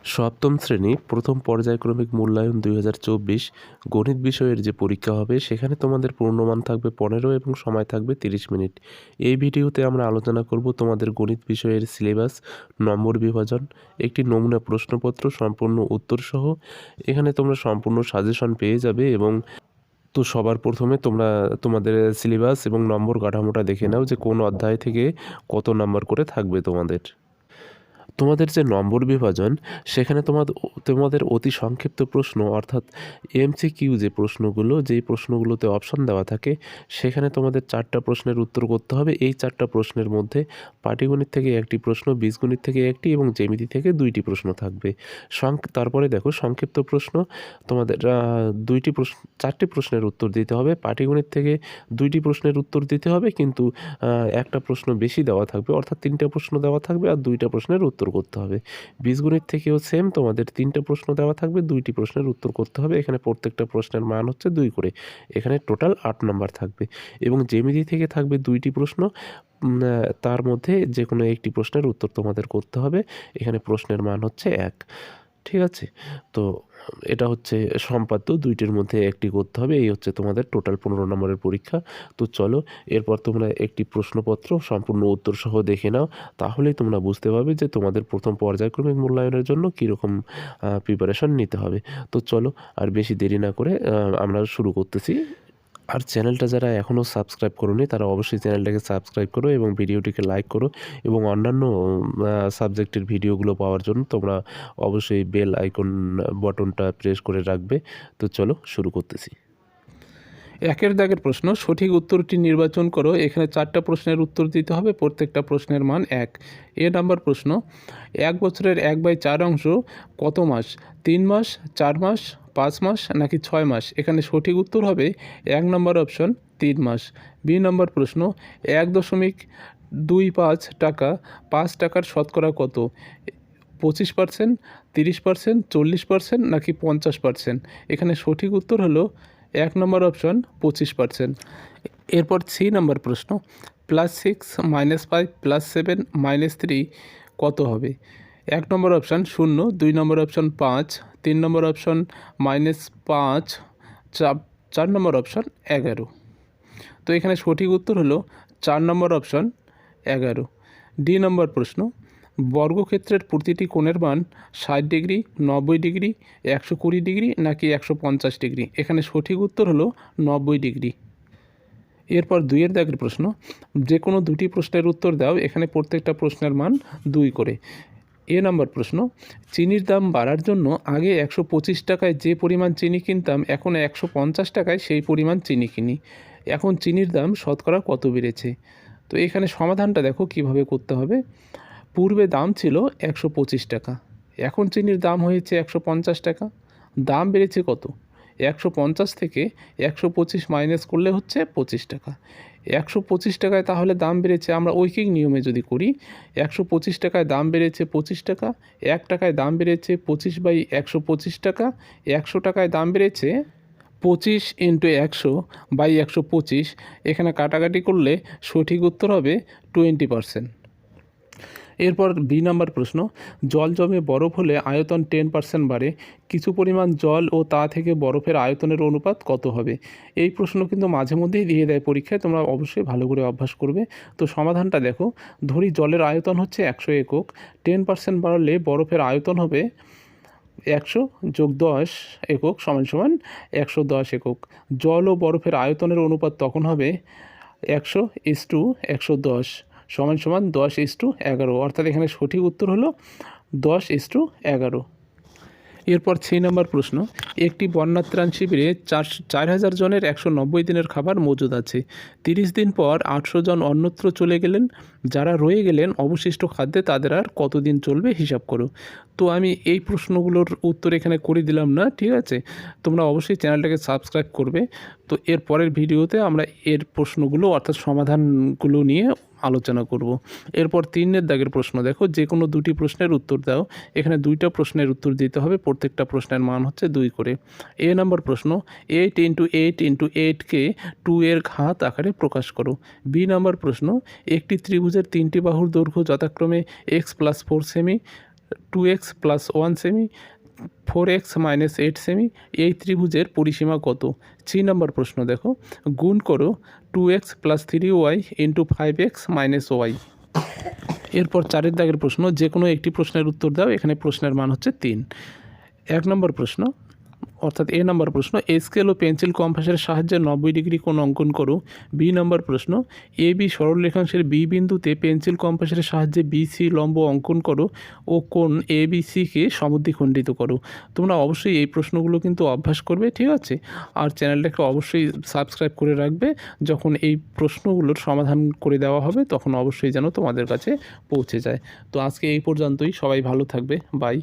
সপ্তম শ্রেণী প্রথম পর্যায়ক্রমিক মূল্যায়ন 2024 গণিত বিষয়ের যে পরীক্ষা হবে সেখানে তোমাদের পূর্ণমান থাকবে 15 এবং সময় থাকবে 30 মিনিট। এই ভিডিওতে আমরা আলোচনা করব তোমাদের গণিত বিষয়ের সিলেবাস, নম্বর বিভাজন, একটি নমুনা প্রশ্নপত্র সম্পূর্ণ উত্তরসহ। এখানে তোমরা সম্পূর্ণ সাজেশন পেয়ে যাবে। এবং তো সবার প্রথমে তোমরা তোমাদের সিলেবাস এবং নম্বর কাঠামোটা দেখে নাও যে কোন অধ্যায় থেকে কত নাম্বার করে থাকবে তোমাদের যে নম্বর বিভাজন, সেখানে তোমাদের অতি সংক্ষিপ্ত প্রশ্ন অর্থাৎ এমসিকিউ যে প্রশ্নগুলো, যেই প্রশ্নগুলোতে অপশন দেওয়া থাকে, সেখানে তোমাদের 4টা প্রশ্নের উত্তর করতে হবে। এই 4টা প্রশ্নের মধ্যে পাটিগণিত থেকে একটি প্রশ্ন, বীজগণিত থেকে একটি এবং জ্যামিতি থেকে 2টি প্রশ্ন থাকবে। তারপরে দেখো সংক্ষিপ্ত প্রশ্ন, তোমাদের 4টি প্রশ্নের উত্তর দিতে হবে। পাটিগণিত থেকে 2টি প্রশ্নের উত্তর দিতে হবে, কিন্তু একটা প্রশ্ন বেশি দেওয়া থাকবে, অর্থাৎ 3টা প্রশ্ন দেওয়া থাকবে আর 2টা প্রশ্নের উত্তর করতে হবে। বীজগণিত থেকেও সেম, তোমাদের 3টা প্রশ্ন দেওয়া থাকবে, 2টি প্রশ্নের উত্তর করতে হবে। এখানে প্রত্যেকটা প্রশ্নের মান হচ্ছে 2 করে, এখানে টোটাল 8 নাম্বার থাকবে। এবং জ্যামিতি থেকে থাকবে 2টি প্রশ্ন, তার মধ্যে যে কোনো একটি প্রশ্নের উত্তর তোমাদের করতে হবে। এখানে প্রশ্নের মান হচ্ছে 1। ঠিক আছে, তো এটা হচ্ছে সম্পাদ্য, 2টির মধ্যে একটি করতে হবে। এই হচ্ছে তোমাদের টোটাল 15 নম্বরের পরীক্ষা। তো চলো, এরপর তোমরা একটি প্রশ্নপত্র সম্পূর্ণ উত্তর সহ দেখে নাও, তাহলেই তোমরা বুঝতে পারবে যে তোমাদের প্রথম পর্যায়ক্রমিক মূল্যায়নের জন্য কীরকম প্রিপারেশন নিতে হবে। তো চলো, আর বেশি দেরি না করে আমরা শুরু করতেছি। আর চ্যানেলটা যারা এখনও সাবস্ক্রাইব করোনি তারা অবশ্যই চ্যানেলটাকে সাবস্ক্রাইব করো এবং ভিডিওটিকে লাইক করো। এবং অন্যান্য সাবজেক্টের ভিডিওগুলো পাওয়ার জন্য তোমরা অবশ্যই বেল আইকন বটনটা প্রেস করে রাখবে। তো চলো শুরু করতেছি। 1 দাগের প্রশ্ন, সঠিক উত্তরটি নির্বাচন করো। এখানে 4টা প্রশ্নের উত্তর দিতে হবে, প্রত্যেকটা প্রশ্নের মান 1। নাম্বার প্রশ্ন, 1 বছরের 1/4 অংশ কত মাস? 3 মাস, 4 মাস, 5 মাস নাকি 6 মাস? এখানে সঠিক উত্তর হবে 1 নম্বর অপশন 3 মাস। নম্বর প্রশ্ন, 1.25 টাকা 5 টাকার শতকরা কত? 25%, 30%, 40% নাকি 50%? এখানে সঠিক উত্তর হলো 1 নম্বর অপশন 25%। এরপর নম্বর প্রশ্ন, +6 -5 +7 -3 কত হবে? 1 নম্বর অপশান 0, 2 নম্বর অপশান 5, 3 নম্বর অপশান -5, 4 নম্বর অপশান 11। তো এখানে সঠিক উত্তর হলো 4 নম্বর অপশান 11। নম্বর প্রশ্ন, বর্গক্ষেত্রের প্রতিটি কোণের মান 60 ডিগ্রি, 90 ডিগ্রি, 120 ডিগ্রি নাকি 150 ডিগ্রি? এখানে সঠিক উত্তর হলো 90 ডিগ্রি। এরপর 2 দাগের প্রশ্ন, যে কোনো 2টি প্রশ্নের উত্তর দাও। এখানে প্রত্যেকটা প্রশ্নের মান 2 করে। নম্বর প্রশ্ন, চিনির দাম বাড়ার জন্য আগে 125 টাকায় যে পরিমাণ চিনি কিনতাম, এখন 150 টাকায় সেই পরিমাণ চিনি কিনি। এখন চিনির দাম শতকরা কত বেড়েছে? তো এখানে সমাধানটা দেখো কিভাবে করতে হবে। পূর্বে দাম ছিল 125 টাকা, এখন চিনির দাম হয়েছে 150 টাকা। দাম বেড়েছে কত? 150 থেকে 125 মাইনাস করলে হচ্ছে 25 টাকা। 125 টাকায় তাহলে দাম বেড়েছে, আমরা ঐকিক নিয়মে যদি করি, 125 টাকায় দাম বেড়েছে 25 টাকা, 1 টাকায় দাম বেড়েছে 25/125 টাকা, 100 টাকায় দাম বেড়েছে 25 × 100/125। এখানে কাটাকাটি করলে সঠিক উত্তর হবে 20%। এরপর নম্বর প্রশ্ন, জল জমে বরফ হলে আয়তন 10% বাড়ে, কিছু পরিমাণ জল ও তা থেকে বরফের আয়তনের অনুপাত কত হবে? এই প্রশ্ন কিন্তু মাঝে মধ্যেই দিয়ে দেয় পরীক্ষায়, তোমরা অবশ্যই ভালো করে অভ্যাস করবে। তো সমাধানটা দেখো, ধরি জলের আয়তন হচ্ছে 100 একক, 10% বাড়লে বরফের আয়তন হবে 100 + 10 একক = 110 একক। জল ও বরফের আয়তনের অনুপাত তখন হবে 100:110 = 10:11, অর্থাৎ এখানে সঠিক উত্তর হলো 10:11। এরপর 6 নম্বর প্রশ্ন, একটি বন্যাত্রাণ শিবিরে 4000 জনের 190 দিনের খাবার মজুদ আছে। 30 দিন পর 800 জন অন্যত্র চলে গেলেন। যারা রয়ে গেলেন অবশিষ্ট খাদ্যে তাদের আর কতদিন চলবে হিসাব করো। তো আমি এই প্রশ্নগুলোর উত্তর এখানে করে দিলাম না, ঠিক আছে? তোমরা অবশ্যই চ্যানেলটাকে সাবস্ক্রাইব করবে। তো এর পরের ভিডিওতে আমরা এর প্রশ্নগুলো অর্থাৎ সমাধানগুলো নিয়ে আলোচনা করব। এরপর 3 দাগের প্রশ্ন দেখো, যে কোনো 2টি প্রশ্নের উত্তর দাও। এখানে 2টা প্রশ্নের উত্তর দিতে হবে, প্রত্যেকটা প্রশ্নের মান হচ্ছে 2 করে। নম্বর প্রশ্ন, 8 × 8 × 8কে 2 এর ঘাত আকারে প্রকাশ করো। নম্বর প্রশ্ন, একটি ত্রিভুজের 3টি বাহুর দৈর্ঘ্য যথাক্রমে x + 4 semi, 2x plus 1 semi, 4x minus 8 semi, এই ত্রিভুজের পরিসীমা কত? 3 নম্বর প্রশ্ন দেখো, গুণ করো 2x plus 3y into 5x minus Y. এরপর 4 দাগের প্রশ্ন, যে কোনো একটি প্রশ্নের উত্তর দাও। এখানে প্রশ্নের মান হচ্ছে 3। 1 নম্বর প্রশ্ন অর্থাৎ এ নম্বর প্রশ্ন, স্কেল ও পেন্সিল কম্পাসের সাহায্যে 90 ডিগ্রি কোণ অঙ্কন করো। বি নম্বর প্রশ্ন, এ বি সরলরেখাংশের বি বিন্দুতে পেন্সিল কম্পাসের সাহায্যে বিসি লম্ব অঙ্কন করো ও কোণ এ বি সিকে সমদ্বিখণ্ডিত করো। তোমরা অবশ্যই এই প্রশ্নগুলো কিন্তু অভ্যাস করবে, ঠিক আছে? আর চ্যানেলটাকে অবশ্যই সাবস্ক্রাইব করে রাখবে। যখন এই প্রশ্নগুলোর সমাধান করে দেওয়া হবে তখন অবশ্যই যেন তোমাদের কাছে পৌঁছে যায়। তো আজকে এই পর্যন্তই, সবাই ভালো থাকবে, বাই।